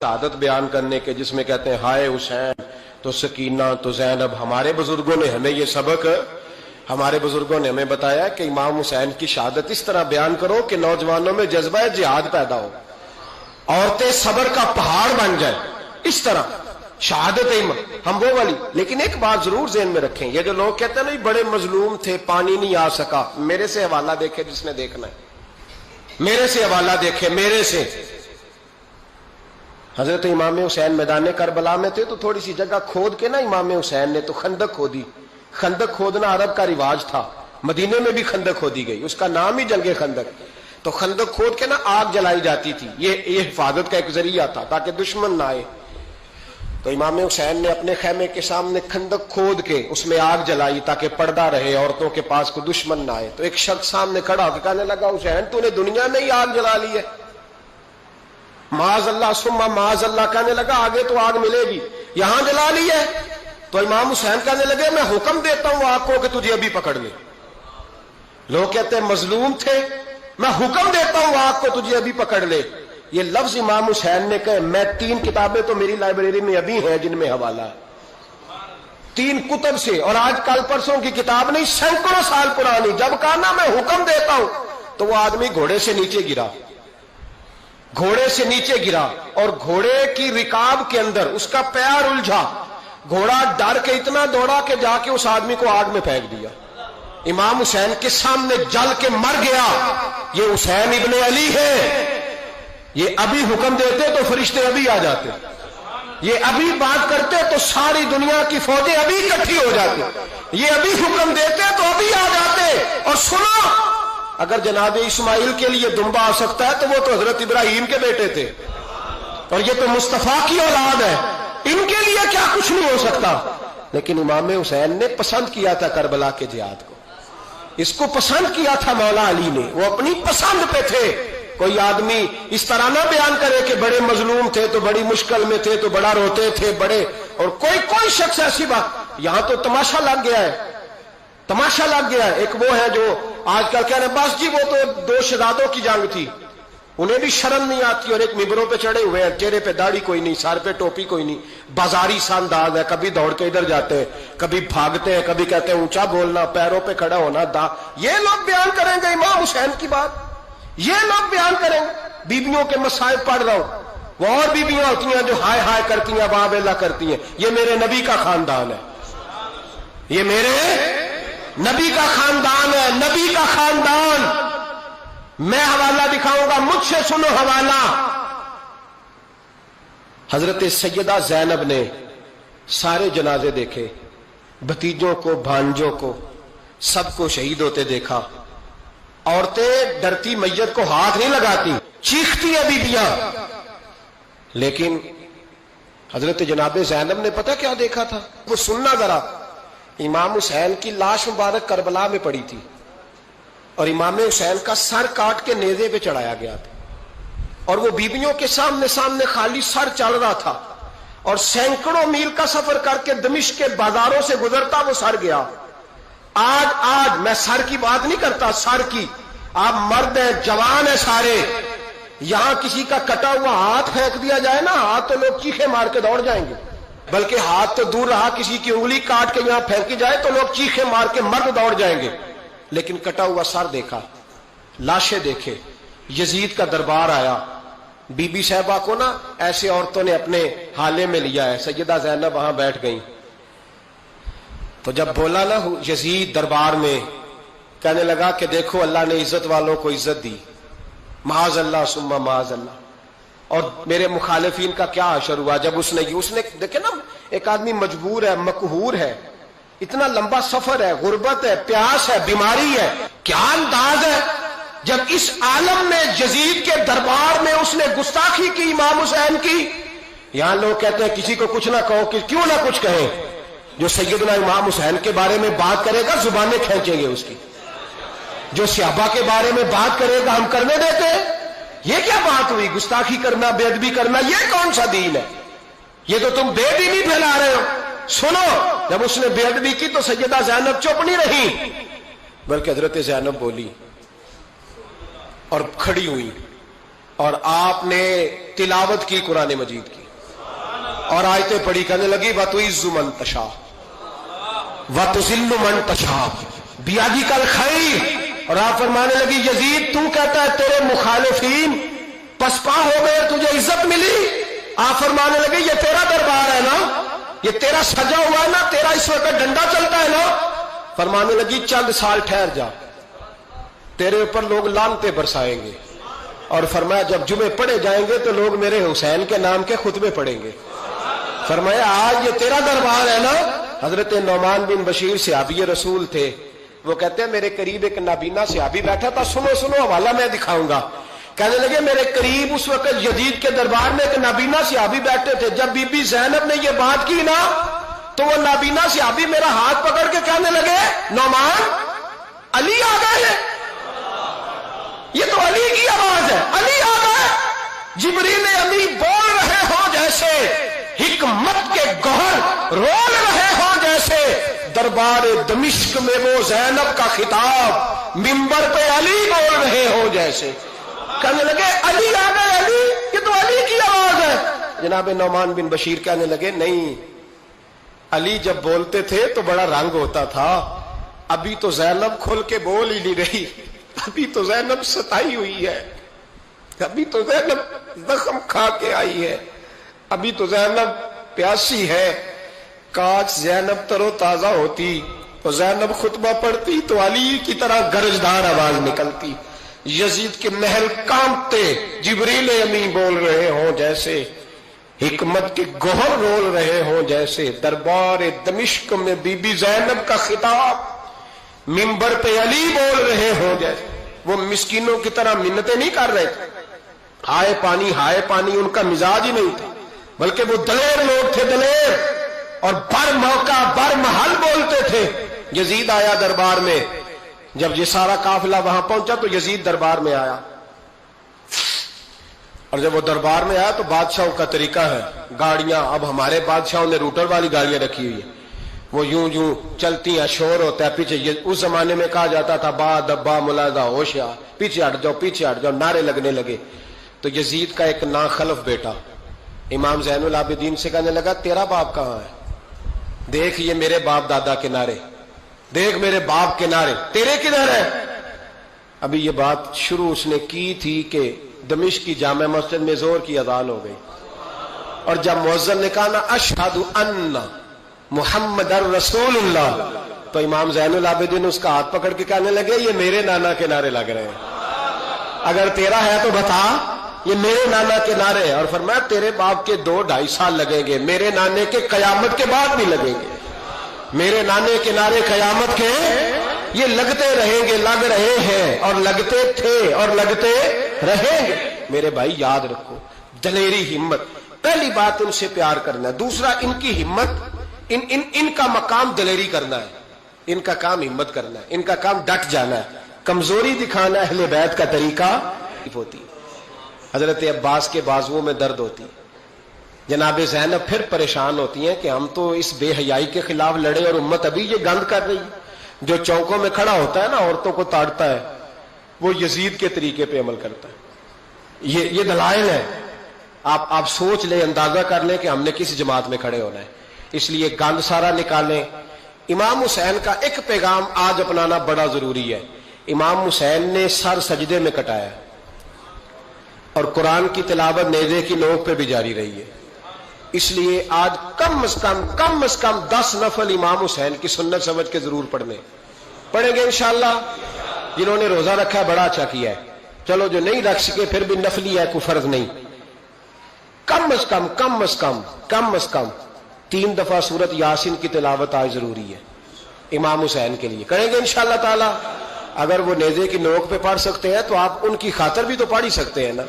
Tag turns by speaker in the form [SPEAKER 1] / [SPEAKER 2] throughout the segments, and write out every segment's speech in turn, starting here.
[SPEAKER 1] शहादत बयान करने के, जिसमें कहते हैं हाय हुसैन तो सकीना तो ज़ैनब। हमारे बुजुर्गों ने हमें ये सबक, हमारे बुजुर्गों ने हमें बताया कि इमाम हुसैन की शहादत इस तरह बयान करो कि नौजवानों में जज्बा जिहाद पैदा हो, औरतें सब्र का पहाड़ बन जाए, इस तरह शहादत हम वो वाली। लेकिन एक बात जरूर ज़हन में रखें, ये जो लोग कहते हैं ना बड़े मजलूम थे, पानी नहीं आ सका, मेरे से हवाला देखे जिसने देखना है, मेरे से हवाला देखे, मेरे से। हजरत इमाम हुसैन मैदान करबला में थे तो थोड़ी सी जगह खोद के ना इमाम हुसैन ने तो खंदक खोदी। खंदक खोदना अरब का रिवाज था, मदीने में भी खंदक खोदी गई, उसका नाम ही जंगे खंदक। तो खंदक खोद के ना आग जलाई जाती थी, ये हिफाजत का एक जरिया था ताकि दुश्मन ना आए। तो इमाम हुसैन ने अपने खेमे के सामने खंदक खोद के उसमें आग जलाई ताकि पर्दा रहे, औरतों के पास कोई दुश्मन ना आए। तो एक शख्स सामने खड़ा होकर कहने लगा, हुसैन तूने दुनिया में ही आग जला ली है। माज़अल्लाह सुम्मा माज़अल्लाह कहने लगा, आगे तो आग मिलेगी, यहां जला ली है। तो इमाम हुसैन कहने लगे, मैं हुक्म देता हूं आग को कि तुझे अभी पकड़ ले। लोग कहते हैं मजलूम थे, मैं हुक्म देता हूं आग को तुझे अभी पकड़ ले। ये लफ्ज इमाम हुसैन ने कहे। मैं 3 किताबें तो मेरी लाइब्रेरी में अभी हैं जिनमें हवाला है, 3 कुतब से, और आज कल परसों की किताब नहीं, सैकड़ों साल पुरानी। जब कहा ना मैं हुक्म देता हूं, तो वो आदमी घोड़े से नीचे गिरा, घोड़े से नीचे गिरा, और घोड़े की रिकाब के अंदर उसका पैर उलझा। घोड़ा डर के इतना दौड़ा कि जाके उस आदमी को आग में फेंक दिया। इमाम हुसैन के सामने जल के मर गया। ये हुसैन इब्ने अली है, ये अभी हुक्म देते तो फरिश्ते अभी आ जाते, ये अभी बात करते तो सारी दुनिया की फौजें अभी इकट्ठी हो जाती, ये अभी हुक्म देते तो अभी आ जाते। और सुनो, अगर जनाब इस्माइल के लिए दुम्बा आ सकता है तो वो तो हजरत इब्राहिम के बेटे थे, और ये तो मुस्तफा की औलाद है, इनके लिए क्या कुछ नहीं हो सकता। लेकिन इमाम हुसैन ने पसंद किया था करबला के जिहाद को, इसको पसंद किया था मौला अली ने, वो अपनी पसंद पे थे। कोई आदमी इस तरह ना बयान करे कि बड़े मजलूम थे तो बड़ी मुश्किल में थे तो बड़ा रोते थे बड़े, और कोई शख्स ऐसी बात। यहां तो तमाशा लग गया है, तमाशा लग गया है। एक वो है जो आजकल कह रहे बस जी वो तो 2 शहजादों की जंग थी, उन्हें भी शर्म नहीं आती, और एक मिंबरों पे चढ़े हुए हैं, चेहरे पे दाढ़ी कोई नहीं, सर पे टोपी कोई नहीं, बाजारी सा अंदाज है, कभी दौड़ के इधर जाते हैं, कभी भागते हैं, कभी कहते हैं ऊंचा बोलना, पैरों पे खड़ा होना, ये लोग बयान करेंगे इमाम हुसैन की बात, ये लोग बयान करेंगे। बीबियों के मसाइब पढ़ रहा हूं, वो और बीबियां होती हैं जो हाय हाय करती हैं, वाह बेला करती हैं। ये मेरे नबी का खानदान है, ये मेरे नबी का खानदान है, नबी का खानदान। मैं हवाला दिखाऊंगा, मुझसे सुनो हवाला। हजरत सैयदा ज़ैनब ने सारे जनाजे देखे, भतीजों को, भांजों को, सबको शहीद होते देखा। औरतें डरती मैयत को हाथ नहीं लगाती, चीखती है बीबियां। लेकिन हजरत जनाब ज़ैनब ने पता क्या देखा था, वो सुनना जरा। इमाम हुसैन की लाश मुबारक करबला में पड़ी थी, और इमाम हुसैन का सर काट के नेज़े पे चढ़ाया गया था, और वो बीबियों के सामने सामने खाली सर चल रहा था, और सैकड़ों मील का सफर करके दमिश्क के बाजारों से गुजरता वो सर गया। आज मैं सर की बात नहीं करता, सर की, आप मर्द हैं, जवान है सारे, यहां किसी का कटा हुआ हाथ फेंक दिया जाए ना, हाथ तो लोग चीखे मार के दौड़ जाएंगे, बल्कि हाथ तो दूर रहा, किसी की उंगली काट के यहां फेंकी जाए तो लोग चीखे मार के मर्द दौड़ जाएंगे। लेकिन कटा हुआ सर देखा, लाशें देखे। यजीद का दरबार आया, बीबी साहबा को ना ऐसे औरतों ने अपने हाले में लिया है, सैयदा ज़ैनब वहां बैठ गई। तो जब बोला ना यजीद दरबार में, कहने लगा कि देखो अल्लाह ने इज्जत वालों को इज्जत दी, माज़अल्लाह सुम्मा माज़अल्लाह। और मेरे मुखालिफिन का क्या असर हुआ जब उसने देखे ना, एक आदमी मजबूर है, मकहूर है, इतना लंबा सफर है, गुर्बत है, प्यास है, बीमारी है, क्या अंदाज है जब इस आलम में यजीद के दरबार में उसने गुस्ताखी की इमाम हुसैन की। यहां लोग कहते हैं किसी को कुछ ना कहो, कि क्यों ना कुछ कहें, जो सैयदना इमाम हुसैन के बारे में बात करेगा जुबानें खींचेंगे उसकी, जो सहाबा के बारे में बात करेगा हम करने देते हैं। ये क्या बात हुई, गुस्ताखी करना, बेअदबी करना, ये कौन सा दीन है? ये तो तुम बेदीनी फैला रहे हो। सुनो, जब उसने बेअदबी की तो सैयदा ज़ैनब चुप नहीं रही, बल्कि हजरत ज़ैनब बोली और खड़ी हुई, اور آپ نے تلاوت کی قرآن مجید کی اور آیتیں پڑھی، کہنے لگی وَتُعِزُّ مَن تَشَاءُ وَتُذِلُّ مَن تَشَاءُ بِیَدِکَ الْخَیْرُ، اور آپ فرمانے لگی یزید تو کہتا ہے تیرے مخالفین پسپا ہو گئے، تجھے عزت ملی؟ آپ فرمانے لگے یہ تیرا دربار ہے نا، یہ تیرا سجا ہوا ہے نا، تیرا اس وقت ڈنڈا چلتا ہے نا۔ فرمانے لگی چند سال ٹھہر جا، تیرے اوپر لوگ لعنتیں برسائیں گے، اور فرمایا جب جمعے پڑھے جائیں گے تو لوگ میرے حسین کے نام کے خطبے پڑھیں گے۔ فرمایا آج یہ تیرا دربار ہے نا۔ حضرت نعمان بن بشیر صحابی رسول تھے، وہ کہتے ہیں میرے قریب ایک نابینا صحابی بیٹھا تھا، سنو سنو حوالہ میں دکھاؤں گا۔ کہنے لگے میرے قریب اس وقت یزید کے دربار میں ایک نابینا صحابی بیٹھے تھے، جب بی بی زینب نے یہ بات کی نا تو وہ نابینا صحابی میرا ہاتھ پکڑ کے کہنے لگے نعمان علی آ گئے ہیں، یہ تو علی کی آواز ہے، علی آ گئے۔ جبریل امی بول رہے ہوں جیسے، حکمت کے گوہر رول رہے ہوں جیسے، دربار دمشق میں وہ زینب کا خطاب منبر پہ علی بول رہے ہوں جیسے۔ کہنے لگے علی آ گئے، علی، یہ تو علی کی آواز ہے۔ جناب نعمان بن بشیر کہنے لگے نہیں، علی جب بولتے تھے تو بڑا رنگ ہوتا تھا، ابھی تو زینب کھل کے بول ہی نہیں رہی، ابھی تو زینب ستائی ہوئی ہے، ابھی تو زینب زخم کھا کے آئی ہے، ابھی تو زینب پیاسی ہے۔ کاش زینب تر و تازہ ہوتی تو زینب خطبہ پڑھتی تو علی کی طرح گرجدار آواز نکلتی۔ یزید کے محل کانپتے، جبریل امی بول رہے ہوں جیسے، حکمت کے گوہر رول رہے ہوں جیسے، دربار دمشق میں بی بی زینب کا خطاب منبر پہ علی بول رہے ہوں جیسے۔ وہ مسکینوں کی طرح منتیں نہیں کر رہے تھے، ہائے پانی ان کا مزاج ہی نہیں تھا، بلکہ وہ دلیر لوگ تھے، دلیر، اور بر موقع بر محل بولتے تھے۔ یزید آیا دربار میں، جب یہ سارا قافلہ وہاں پہنچا تو یزید دربار میں آیا، اور جب وہ دربار میں آیا تو بادشاہوں کا طریقہ ہے، گاڑیاں، اب ہمارے بادشاہوں نے روٹر والی گاڑیاں رکھی ہوئی ہیں، وہ یوں چلتی ہیں، شور ہوتا ہے پیچھے۔ اس زمانے میں کہا جاتا تھا با دبا ملازہ ہوشیا، پیچھے ہٹ جاؤ، نعرے لگنے لگے۔ تو یزید کا ایک ناخلف بیٹا امام زین العابدین سے کہنے لگا تیرا باپ کہاں ہے؟ دیکھ یہ میرے باپ دادا کے نعرے، دیکھ میرے باپ کے نعرے، تیرے کدھر ہے؟ ابھی یہ بات شروع اس نے کی تھی کہ دمشق کی جامع مسجد میں زور کی اذان ہو گئی، اور جب مؤذن نے کہا نا اشہد ان محمد رسول اللہ، تو امام زین العابدین اس کا ہاتھ پکڑ کے کہنے لگے یہ میرے نانا کے نعرے لگ رہے ہیں، اگر تیرا ہے تو بتا، یہ میرے نانا کے نعرے ہیں۔ اور فرمایا تیرے باپ کے 2-2.5 سال لگیں گے، میرے نانے کے قیامت کے بعد بھی لگیں گے، میرے نانے کے نعرے قیامت کے یہ لگتے رہیں گے، لگ رہے ہیں اور لگتے تھے اور لگتے رہیں گے۔ میرے بھائی یاد رکھو، دلیری، ہمت، پہلی بات ان سے پیار کرنا ہے، دوسرا ان کی ہمت، ان کا مقام دلیری کرنا ہے، ان کا کام ہمت کرنا ہے، ان کا کام ڈٹ جانا ہے، کمزوری دکھانا اہل بیت کا طریقہ ہوتی۔ حضرت عباس کے بازوؤں میں درد ہوتی، جناب زینب پھر پریشان ہوتی ہیں کہ ہم تو اس بے حیائی کے خلاف لڑے اور امت ابھی یہ گند کر رہی، جو چوکوں میں کھڑا ہوتا ہے نا عورتوں کو تاڑتا ہے، وہ یزید کے طریقے پہ عمل کرتا ہے۔ یہ دلائل ہے، آپ سوچ لیں، اندازہ کر لیں کہ ہم نے کس جماعت میں کھڑے ہونا ہے، اس لیے گند سارا نکالیں۔ امام حسین کا ایک پیغام آج اپنانا بڑا ضروری ہے۔ امام حسین نے سر سجدے میں کٹایا اور قرآن کی تلاوت نیزے کی نوک پہ بھی جاری رہی ہے، اس لیے آج کم از کم 10 نفل امام حسین کی سنت سمجھ کے ضرور پڑھیں گے انشاءاللہ۔ جنہوں نے روزہ رکھا ہے بڑا اچھا کیا ہے، چلو جو نہیں رکھ سکے پھر بھی نفلی ہے، کوئی فرض نہیں، کم از کم 3 دفعہ سورت یاسین کی تلاوت آج ضروری ہے امام حسین کے لیے، کریں گے انشاءاللہ تعالی۔ اگر وہ نیزے کی نوک پہ پڑھ سکتے ہیں تو آپ ان کی خاطر بھی تو پڑھ ہی سکتے ہیں نا۔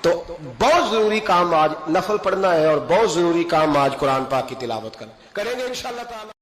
[SPEAKER 1] تو بہت ضروری کام آج نفل پڑھنا ہے، اور بہت ضروری کام آج قرآن پاک کی تلاوت کرنا، کریں گے انشاءاللہ تعالی۔